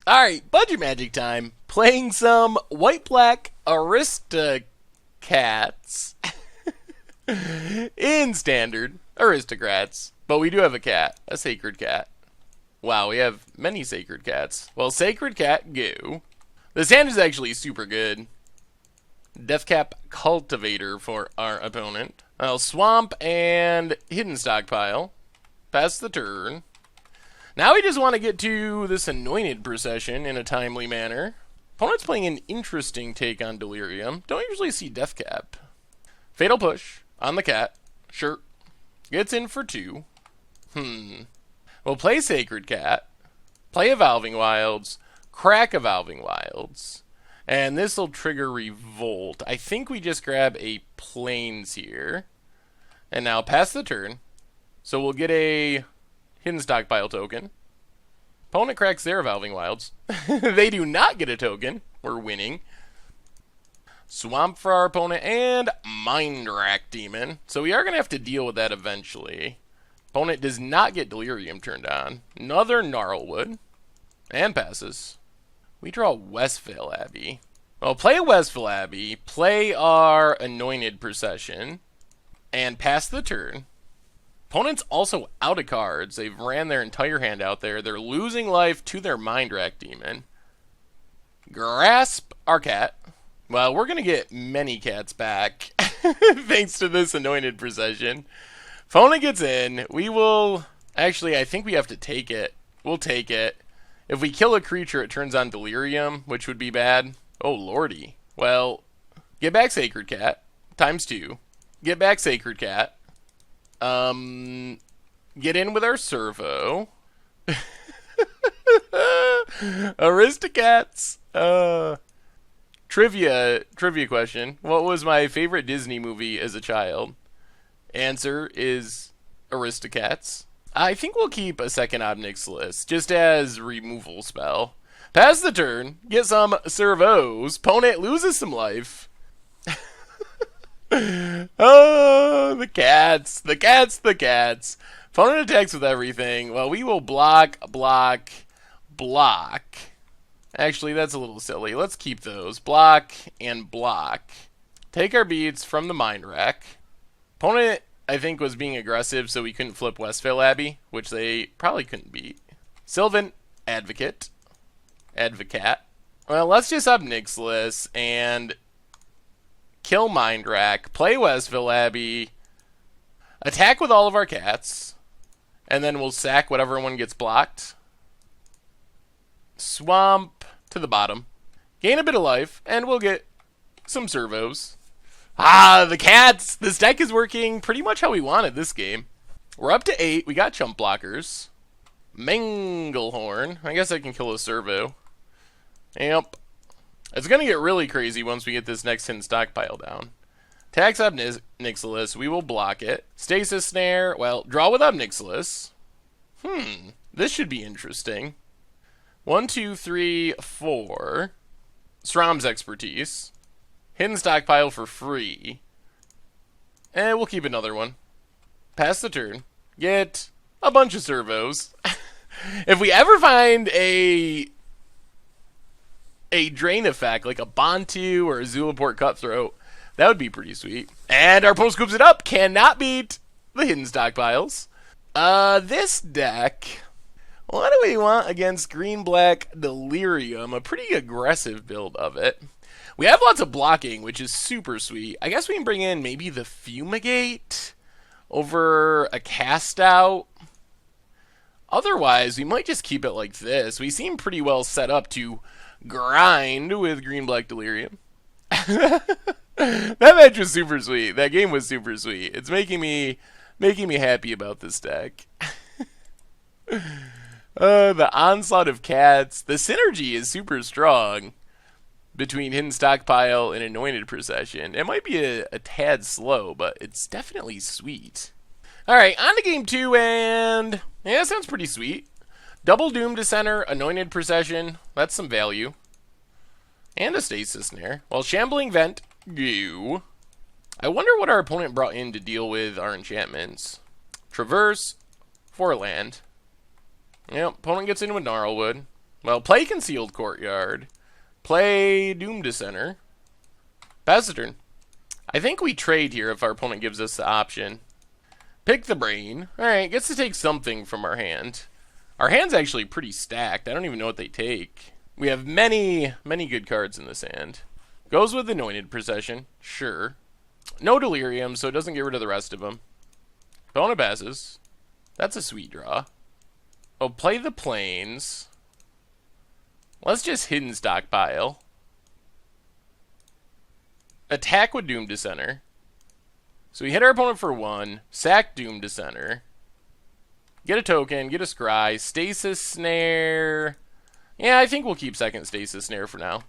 Alright, budget magic time. Playing some white-black Aristocats in standard Aristocrats. But we do have a cat, a sacred cat. Wow, we have many sacred cats. Well, sacred cat, go. This hand is actually super good. Deathcap Cultivator for our opponent. Swamp and Hidden Stockpile. Pass the turn. Now we just want to get to this Anointed Procession in a timely manner. Opponent's playing an interesting take on Delirium. Don't usually see Deathcap. Fatal Push on the cat. Sure. Gets in for 2. We'll play Sacred Cat. Play Evolving Wilds. Crack Evolving Wilds. And this will trigger Revolt. I think we just grab a Plains here. And now pass the turn. So we'll get a Hidden Stockpile token. Opponent cracks their Evolving Wilds. They do not get a token. We're winning. Swamp for our opponent and Mind Rack Demon. So we are going to have to deal with that eventually. Opponent does not get Delirium turned on. Another Gnarlwood. And passes. We draw Westvale Abbey. Well, play Westvale Abbey. Play our Anointed Procession. And pass the turn. Opponent's also out of cards. They've ran their entire hand out there. They're losing life to their Mind Rack Demon. Grasp our cat. Well, we're going to get many cats back. Thanks to this Anointed Procession. Opponent gets in. We will... Actually, I think we have to take it. We'll take it. If we kill a creature, it turns on Delirium, which would be bad. Oh, lordy. Well, get back Sacred Cat. ×2. Get back Sacred Cat. Get in with our Servo. Aristocats. Trivia question. What was my favorite Disney movie as a child? Answer is Aristocats. I think we'll keep a second Obnix list, just as removal spell. Pass the turn. Get some Servos. Opponent loses some life. Oh, the cats. The cats, the cats. Opponent attacks with everything. Well, we will block. Actually, that's a little silly. Let's keep those. Block and block. Take our beats from the Mind Rack. Opponent, I think, was being aggressive, so we couldn't flip Westvale Abbey, which they probably couldn't beat. Sylvan Advocate. Well, let's just Obnixilus and kill Mind Rack, play Westvale Abbey, attack with all of our cats, and then we'll sack whatever one gets blocked. Swamp to the bottom. Gain a bit of life, and we'll get some servos. Ah, the cats! This deck is working pretty much how we wanted this game. We're up to 8. We got chump blockers. Manglehorn. I guess I can kill a servo. Yep. It's going to get really crazy once we get this next hidden stockpile down. Tax Obnixilus. We will block it. Stasis Snare. Well, draw with Obnixilus. This should be interesting. 1, 2, 3, 4. Srom's Expertise. Hidden Stockpile for free. And we'll keep another one. Pass the turn. Get a bunch of servos. If we ever find a drain effect, like a Bantu or a Zulaport Cutthroat, that would be pretty sweet. And our opponent scoops it up. Cannot beat the hidden stockpiles. This deck, what do we want against green-black Delirium? A pretty aggressive build of it. We have lots of blocking, which is super sweet. I guess we can bring in maybe the Fumigate over a Cast Out. Otherwise, we might just keep it like this. We seem pretty well set up to grind with green-black Delirium. That match was super sweet. That game was super sweet. It's making me happy about this deck. The onslaught of cats. The synergy is super strong between Hidden Stockpile and Anointed Procession. It might be a tad slow, but it's definitely sweet. Alright, on to game 2, and yeah, that sounds pretty sweet. Double Doom to center, Anointed Procession. That's some value. And a Stasis Snare. Well, Shambling Vent. Go. I wonder what our opponent brought in to deal with our enchantments. Traverse for land. Yep, opponent gets in with Gnarlwood. Well, play Concealed Courtyard. Play Doom Dissenter. Pass the turn. I think we trade here if our opponent gives us the option. Pick the brain. Alright, gets to take something from our hand. Our hand's actually pretty stacked. I don't even know what they take. We have many good cards in this hand. Goes with Anointed Procession. Sure. No Delirium, so it doesn't get rid of the rest of them. Opponent passes. That's a sweet draw. Oh, play the Plains. Let's just Hidden Stockpile. Attack with Doom Dissenter. So we hit our opponent for 1. Sack Doom Dissenter. Get a token. Get a Scry. Stasis Snare. Yeah, I think we'll keep second Stasis Snare for now.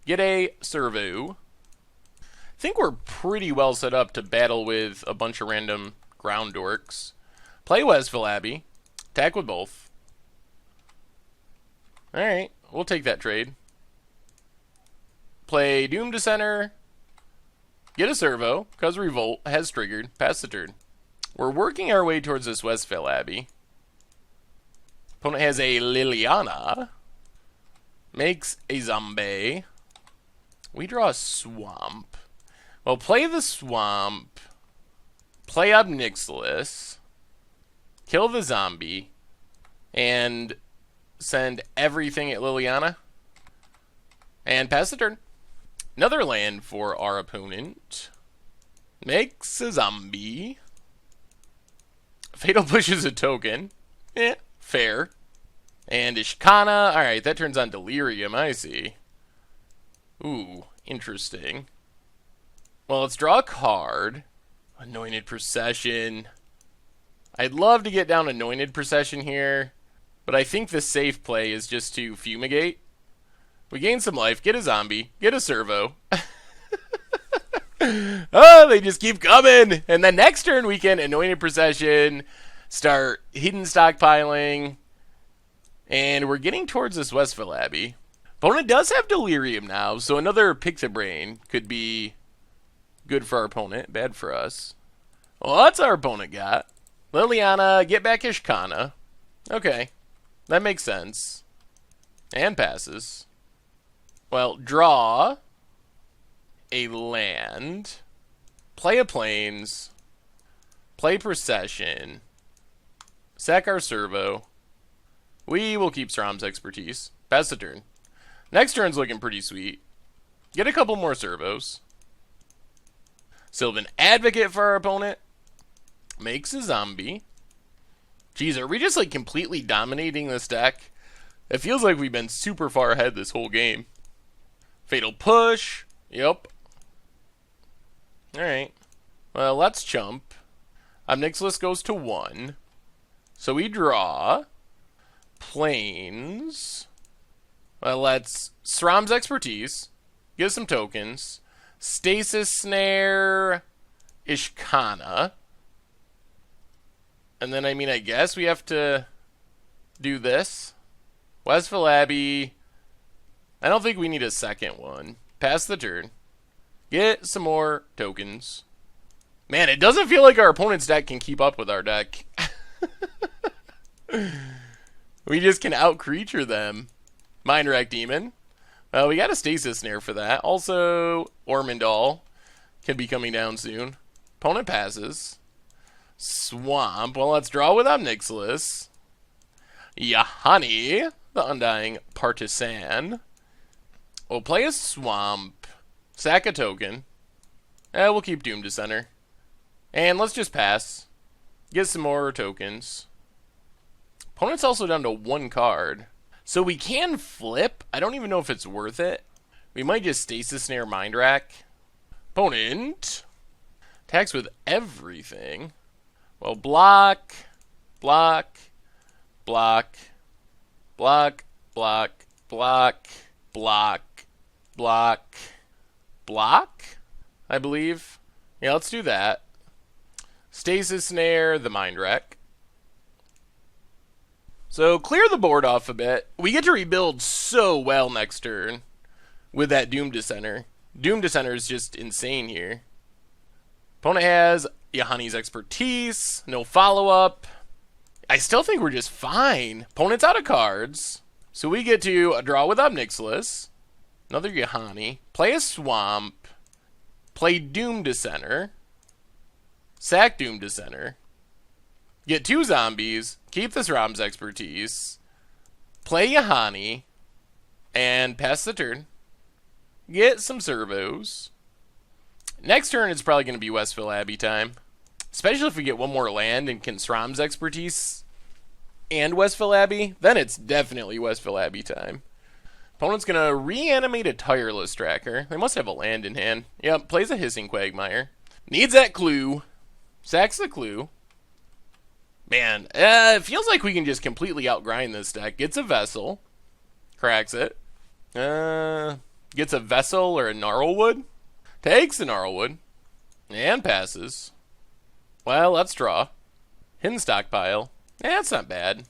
Get a Servo. I think we're pretty well set up to battle with a bunch of random ground dorks. Play Westville Abbey. Attack with both. Alright, we'll take that trade. Play Doom Dissenter. Get a Servo, because Revolt has triggered. Pass the turn. We're working our way towards this Westville Abbey. Opponent has a Liliana. Makes a Zombie. We draw a Swamp. Well, play the Swamp. Play Obnixilis. Kill the Zombie. And send everything at Liliana. And pass the turn. Another land for our opponent. Makes a Zombie. Fatal pushes a token. Fair. And Ishkana. Alright, that turns on Delirium, I see. Ooh, interesting. Well, let's draw a card. Anointed Procession. I'd love to get down Anointed Procession here, but I think the safe play is just to Fumigate. We gain some life, get a Zombie, get a Servo. Oh, they just keep coming! And then next turn we can Anointed Procession, start Hidden Stockpiling, and we're getting towards this Westville Abbey. Opponent does have Delirium now, so another Pick the Brain could be good for our opponent, bad for us. Well, that's our opponent got. Liliana, get back Ishkana. Okay, that makes sense. And passes. Well, draw a land, play a Plains, play Procession, sack our Servo. We will keep Srom's Expertise. Pass the turn. Next turn's looking pretty sweet. Get a couple more Servos. Sylvan Advocate for our opponent. Makes a Zombie. Jeez, are we just like completely dominating this deck? It feels like we've been super far ahead this whole game. Fatal Push. Yep. Alright. Well, let's chump. Obnixilis goes to 1. So we draw Plains. Well, let's Srom's Expertise. Give some tokens. Stasis Snare. Ishkana. And then, I guess we have to do this. Westville Abbey. I don't think we need a second one. Pass the turn. Get some more tokens. Man, it doesn't feel like our opponent's deck can keep up with our deck. We just can out-creature them. Mind Rack Demon. Well, we got a Stasis Snare for that. Also, Ormondal can be coming down soon. Opponent passes. Swamp. Well, let's draw with Obnixilis. Yahani, the Undying Partisan. We'll play a Swamp. Sack a token. We'll keep Doom Dissenter. And let's just pass. Get some more tokens. Opponent's also down to 1 card. So we can flip. I don't even know if it's worth it. We might just Stasis Snare Mind Rack. Opponent attacks with everything. Well, block, block, block, block, block, block, block, block, block, I believe. Yeah, let's do that. Stasis Snare, the Mind Wreck. So clear the board off a bit. We get to rebuild so well next turn with that Doom Dissenter. Doom Dissenter is just insane here. Opponent has Yahani's Expertise. No follow-up. I still think we're just fine. Opponent's out of cards. So we get to draw with Obnixilis, another Yahani, play a Swamp, play Doom to center, sack Doom to center, get 2 zombies, keep this Rom's expertise, play Yahani, and pass the turn. Get some servos. Next turn it's probably going to be Westville Abbey time. Especially if we get one more land and can Sram's expertise and Westville Abbey, then it's definitely Westville Abbey time. Opponent's going to reanimate a Tireless Tracker. They must have a land in hand. Yep, plays a Hissing Quagmire. Needs that clue. Sacks the clue. Man, it feels like we can just completely outgrind this deck. Gets a Vessel. Cracks it. Gets a Vessel or a Gnarlwood. Takes a Gnarlwood. And passes. Well, let's draw. Hidden Stockpile. That's not bad.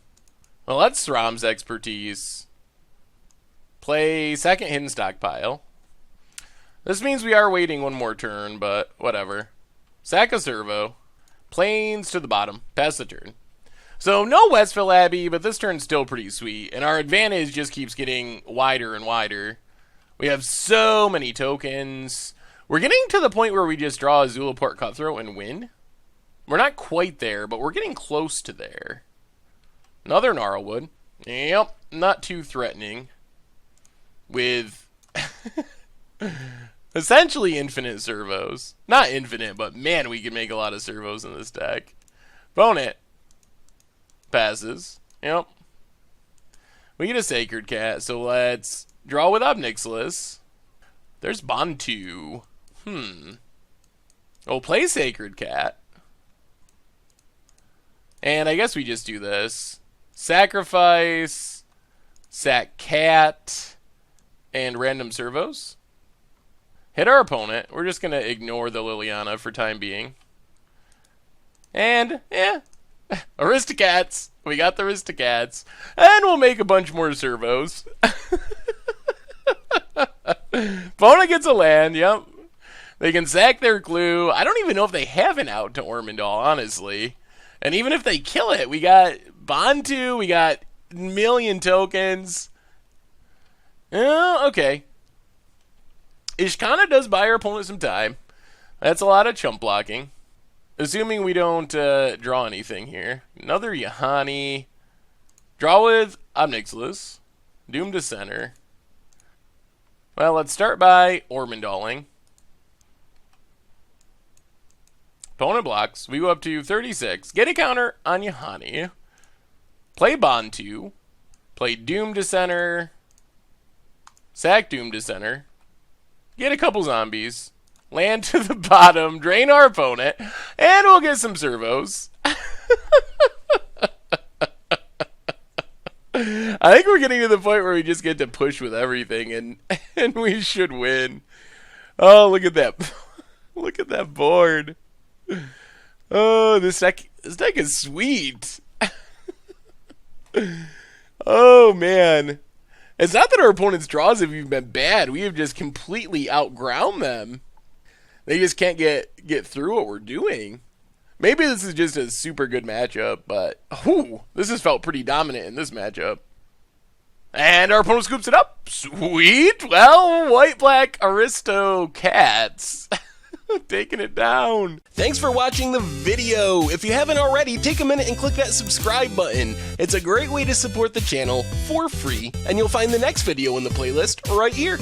Well, that's Sram's expertise. Play second Hidden Stockpile. This means we are waiting one more turn, but whatever. Sack a servo. Plains to the bottom. Pass the turn. So no Westville Abbey, but this turn's still pretty sweet. And our advantage just keeps getting wider and wider. We have so many tokens. We're getting to the point where we just draw a Zulaport Cutthroat and win. We're not quite there, but we're getting close to there. Another Gnarlwood. Yep, not too threatening. With essentially infinite servos. Not infinite, but man, we can make a lot of servos in this deck. Bone it. Passes. Yep. We get a Sacred Cat, so let's draw with Obnixilis. There's Bantu. We'll play Sacred Cat. And I guess we just do this. Sacrifice, sack cat, and random servos. Hit our opponent. We're just going to ignore the Liliana for time being. And, yeah, Aristocats. We got the Aristocats. And we'll make a bunch more servos. Opponent gets a land, yep. They can sack their clue. I don't even know if they have an out to Ormondal, honestly. And even if they kill it, we got Bantu, we got a million tokens. Okay. Ishkana does buy our opponent some time. That's a lot of chump blocking. Assuming we don't draw anything here. Another Yahani. Draw with Obnixilis. Doom to center. Well, let's start by Ormondaling. Opponent blocks. We go up to 36. Get a counter on Yahani. Play Bantu. Play Doom to center. Sack Doom to center. Get a couple zombies. Land to the bottom. Drain our opponent. And we'll get some servos. I think we're getting to the point where we just get to push with everything. And we should win. Oh, look at that. Look at that board. Oh, this deck is sweet. Oh, man. It's not that our opponent's draws have even been bad. We have just completely outground them. They just can't get through what we're doing. Maybe this is just a super good matchup, but this has felt pretty dominant in this matchup. And our opponent scoops it up. Sweet. Well, white-black Aristocats. Taking it down. Thanks for watching the video. If you haven't already, take a minute and click that subscribe button. It's a great way to support the channel for free, and you'll find the next video in the playlist right here.